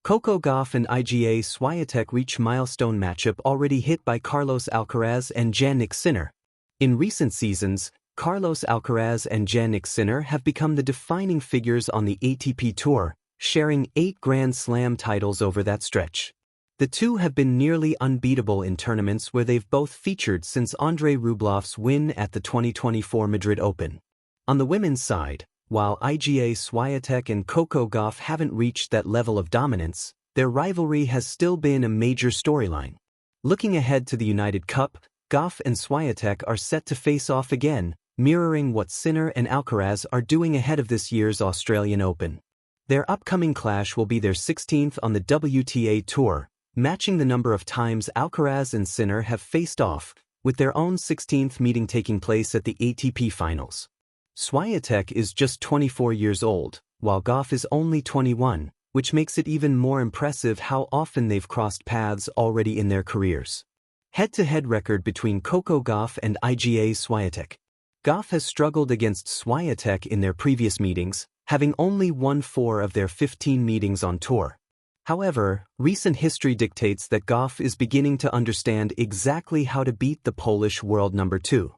Coco Gauff and Iga Swiatek reach milestone matchup already hit by Carlos Alcaraz and Jannik Sinner. In recent seasons, Carlos Alcaraz and Jannik Sinner have become the defining figures on the ATP Tour, sharing 8 Grand Slam titles over that stretch. The two have been nearly unbeatable in tournaments where they've both featured since Andrei Rublev's win at the 2024 Madrid Open. On the women's side, while Iga Swiatek and Coco Gauff haven't reached that level of dominance, their rivalry has still been a major storyline. Looking ahead to the United Cup, Gauff and Swiatek are set to face off again, mirroring what Sinner and Alcaraz are doing ahead of this year's Australian Open. Their upcoming clash will be their 16th on the WTA Tour, matching the number of times Alcaraz and Sinner have faced off, with their own 16th meeting taking place at the ATP Finals. Swiatek is just 24 years old, while Gauff is only 21, which makes it even more impressive how often they've crossed paths already in their careers. Head-to-head record between Coco Gauff and Iga Swiatek. Gauff has struggled against Swiatek in their previous meetings, having only won 4 of their 15 meetings on tour. However, recent history dictates that Gauff is beginning to understand exactly how to beat the Polish world number 2.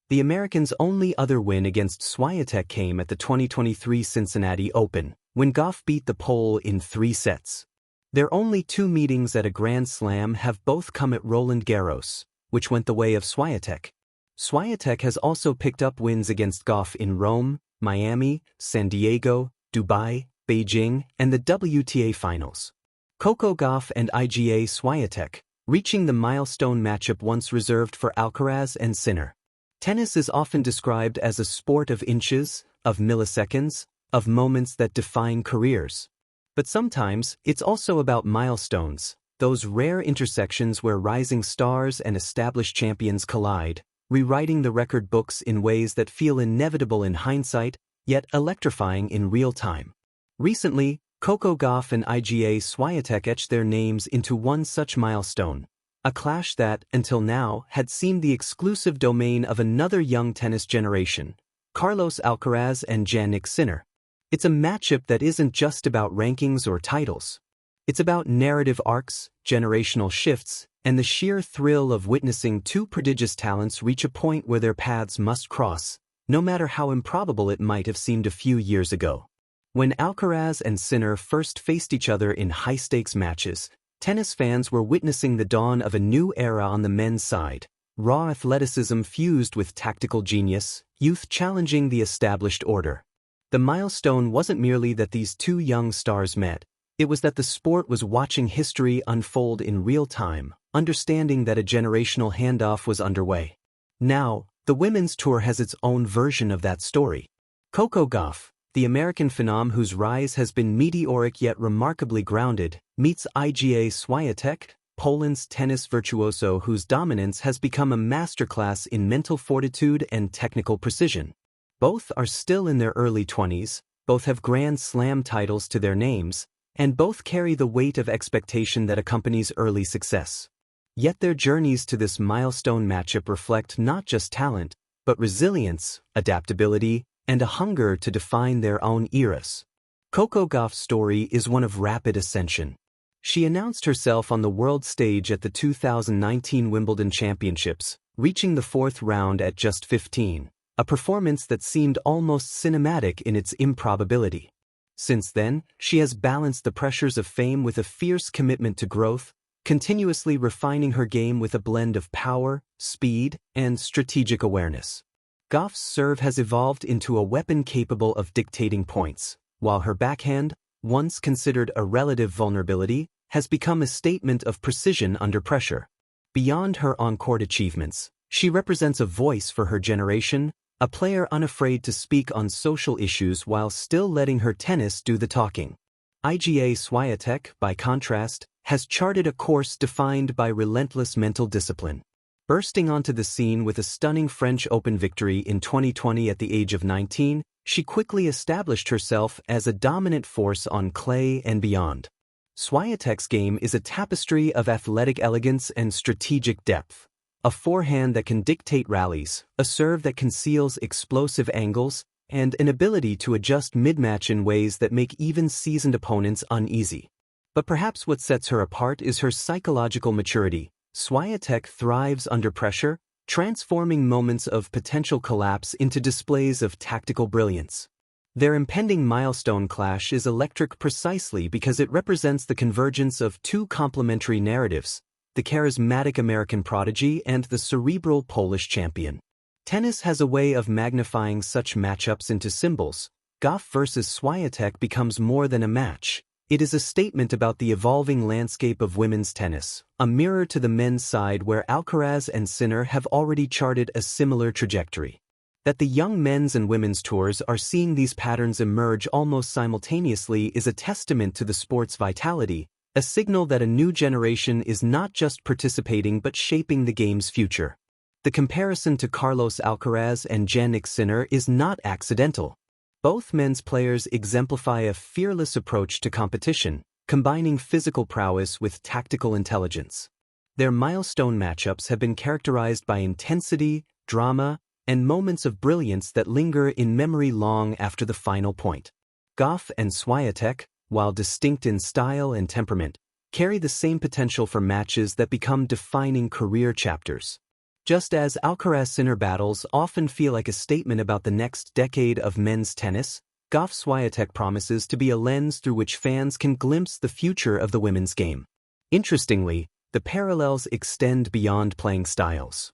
The American's only other win against Swiatek came at the 2023 Cincinnati Open, when Gauff beat the Pole in 3 sets. Their only 2 meetings at a Grand Slam have both come at Roland Garros, which went the way of Swiatek. Swiatek has also picked up wins against Gauff in Rome, Miami, San Diego, Dubai, Beijing, and the WTA Finals. Coco Gauff and Iga Swiatek, reaching the milestone matchup once reserved for Alcaraz and Sinner. Tennis is often described as a sport of inches, of milliseconds, of moments that define careers. But sometimes, it's also about milestones, those rare intersections where rising stars and established champions collide, rewriting the record books in ways that feel inevitable in hindsight, yet electrifying in real time. Recently, Coco Gauff and Iga Swiatek etched their names into one such milestone, a clash that, until now, had seemed the exclusive domain of another young tennis generation, Carlos Alcaraz and Jannik Sinner. It's a matchup that isn't just about rankings or titles. It's about narrative arcs, generational shifts, and the sheer thrill of witnessing 2 prodigious talents reach a point where their paths must cross, no matter how improbable it might have seemed a few years ago. When Alcaraz and Sinner first faced each other in high-stakes matches, tennis fans were witnessing the dawn of a new era on the men's side, raw athleticism fused with tactical genius, youth challenging the established order. The milestone wasn't merely that these 2 young stars met, it was that the sport was watching history unfold in real time, understanding that a generational handoff was underway. Now, the women's tour has its own version of that story. Coco Gauff, the American phenom whose rise has been meteoric yet remarkably grounded, meets Iga Swiatek, Poland's tennis virtuoso whose dominance has become a masterclass in mental fortitude and technical precision. Both are still in their early 20s, both have Grand Slam titles to their names, and both carry the weight of expectation that accompanies early success. Yet their journeys to this milestone matchup reflect not just talent, but resilience, adaptability, and a hunger to define their own eras. Coco Gauff's story is one of rapid ascension. She announced herself on the world stage at the 2019 Wimbledon Championships, reaching the 4th round at just 15, a performance that seemed almost cinematic in its improbability. Since then, she has balanced the pressures of fame with a fierce commitment to growth, continuously refining her game with a blend of power, speed, and strategic awareness. Gauff's serve has evolved into a weapon capable of dictating points, while her backhand, once considered a relative vulnerability, has become a statement of precision under pressure. Beyond her on-court achievements, she represents a voice for her generation, a player unafraid to speak on social issues while still letting her tennis do the talking. Iga Swiatek, by contrast, has charted a course defined by relentless mental discipline. Bursting onto the scene with a stunning French Open victory in 2020 at the age of 19, she quickly established herself as a dominant force on clay and beyond. Swiatek's game is a tapestry of athletic elegance and strategic depth. A forehand that can dictate rallies, a serve that conceals explosive angles, and an ability to adjust mid-match in ways that make even seasoned opponents uneasy. But perhaps what sets her apart is her psychological maturity. Swiatek thrives under pressure, transforming moments of potential collapse into displays of tactical brilliance. Their impending milestone clash is electric precisely because it represents the convergence of two complementary narratives, the charismatic American prodigy and the cerebral Polish champion. Tennis has a way of magnifying such matchups into symbols. Gauff versus Swiatek becomes more than a match. It is a statement about the evolving landscape of women's tennis, a mirror to the men's side where Alcaraz and Sinner have already charted a similar trajectory. That the young men's and women's tours are seeing these patterns emerge almost simultaneously is a testament to the sport's vitality, a signal that a new generation is not just participating but shaping the game's future. The comparison to Carlos Alcaraz and Jannik Sinner is not accidental. Both men's players exemplify a fearless approach to competition, combining physical prowess with tactical intelligence. Their milestone matchups have been characterized by intensity, drama, and moments of brilliance that linger in memory long after the final point. Gauff and Swiatek, while distinct in style and temperament, carry the same potential for matches that become defining career chapters. Just as Alcaraz-Sinner battles often feel like a statement about the next decade of men's tennis, Gauff-Swiatek promises to be a lens through which fans can glimpse the future of the women's game. Interestingly, the parallels extend beyond playing styles.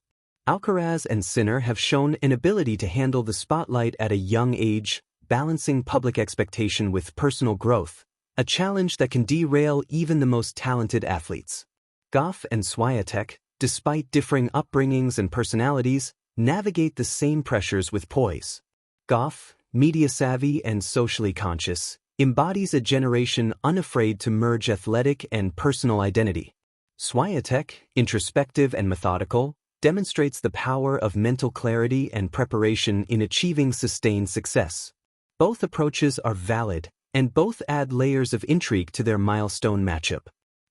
Alcaraz and Sinner have shown an ability to handle the spotlight at a young age, balancing public expectation with personal growth, a challenge that can derail even the most talented athletes. Gauff and Swiatek, despite differing upbringings and personalities, navigate the same pressures with poise. Gauff, media-savvy and socially conscious, embodies a generation unafraid to merge athletic and personal identity. Swiatek, introspective and methodical, demonstrates the power of mental clarity and preparation in achieving sustained success. Both approaches are valid, and both add layers of intrigue to their milestone matchup.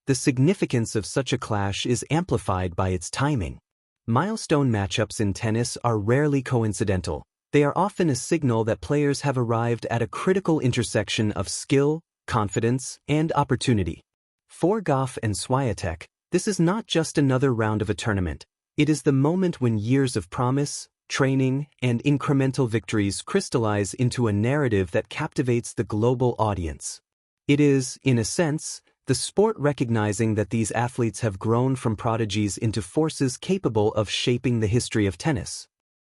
The significance of such a clash is amplified by its timing. Milestone matchups in tennis are rarely coincidental. They are often a signal that players have arrived at a critical intersection of skill, confidence, and opportunity. For Gauff and Swiatek, this is not just another round of a tournament. It is the moment when years of promise, training, and incremental victories crystallize into a narrative that captivates the global audience. It is, in a sense, the sport recognizing that these athletes have grown from prodigies into forces capable of shaping the history of tennis.